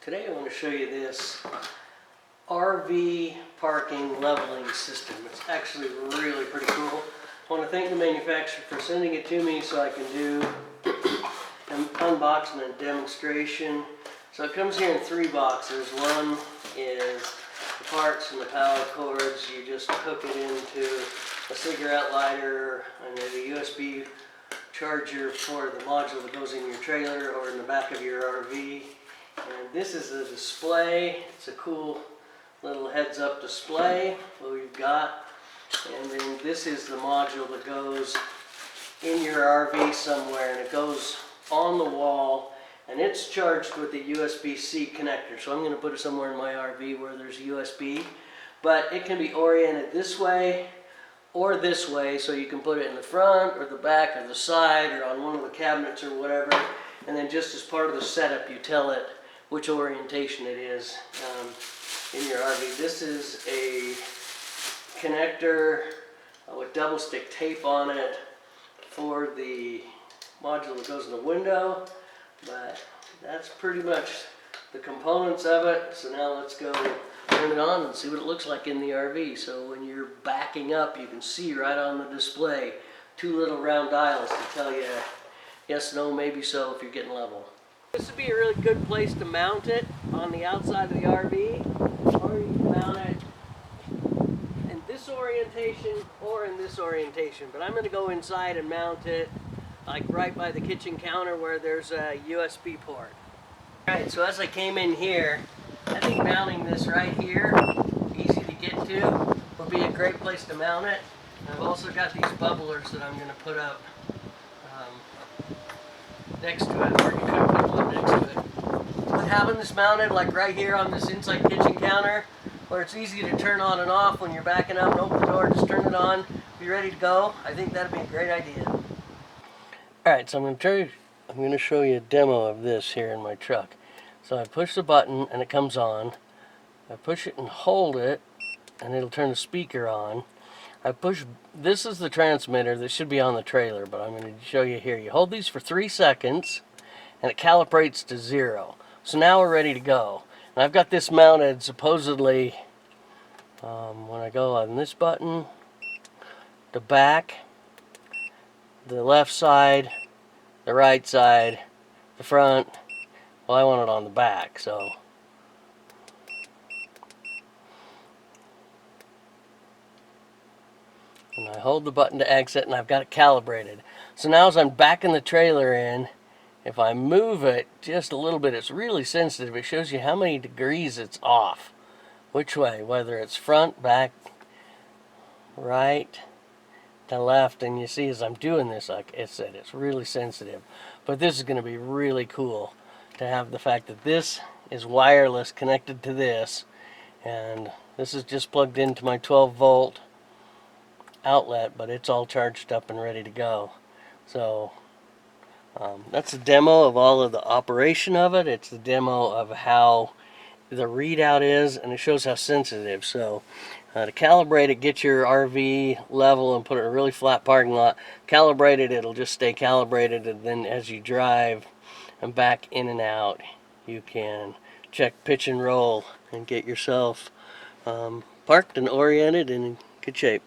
Today I want to show you this RV parking leveling system. It's actually really pretty cool. I want to thank the manufacturer for sending it to me so I can do an unboxing and demonstration. So it comes here in 3 boxes. One is the parts and the power cords. You just hook it into a cigarette lighter and then a USB charger for the module that goes in your trailer or in the back of your RV. And this is a display. It's a cool little heads-up display that we've got. And then this is the module that goes in your RV somewhere, and it goes on the wall, and it's charged with a USB-C connector. So I'm going to put it somewhere in my RV where there's USB. But it can be oriented this way or this way, so you can put it in the front or the back or the side or on one of the cabinets or whatever. And then just as part of the setup, you tell it which orientation it is in your RV. This is a connector with double stick tape on it for the module that goes in the window, but that's pretty much the components of it. So now let's go turn it on and see what it looks like in the RV. So when you're backing up, you can see right on the display 2 little round dials to tell you yes, no, maybe so if you're getting level. This would be a really good place to mount it on the outside of the RV, or you can mount it in this orientation or in this orientation. But I'm going to go inside and mount it like right by the kitchen counter where there's a USB port. Alright, so as I came in here, I think mounting this right here, easy to get to, would be a great place to mount it. I've also got these bubblers that I'm going to put up next to it, or you could put one next to it. But having this mounted like right here on this inside kitchen counter, where it's easy to turn on and off when you're backing up and open the door, just turn it on, be ready to go. I think that'd be a great idea. Alright, so I'm going to show you a demo of this here in my truck. So I push the button and it comes on. I push it and hold it and it'll turn the speaker on. This is the transmitter that should be on the trailer, but I'm going to show you here. You hold these for 3 seconds and it calibrates to 0. So now we're ready to go. And I've got this mounted supposedly when I go on this button, the back, the left side, the right side, the front. Well, I want it on the back, so and I hold the button to exit and I've got it calibrated. So now as I'm backing the trailer in, if I move it just a little bit, it's really sensitive. It shows you how many degrees it's off, which way, whether it's front, back, right, to left. And you see as I'm doing this, like I said, it's really sensitive. But this is going to be really cool to have the fact that this is wireless connected to this, and this is just plugged into my 12-volt outlet, but it's all charged up and ready to go. So that's a demo of all of the operation of it. It's the demo of how the readout is, and it shows how sensitive. So to calibrate it, get your RV level and put it in a really flat parking lot. Calibrate it, it'll just stay calibrated, and then as you drive and back in and out, you can check pitch and roll and get yourself parked and oriented and in good shape.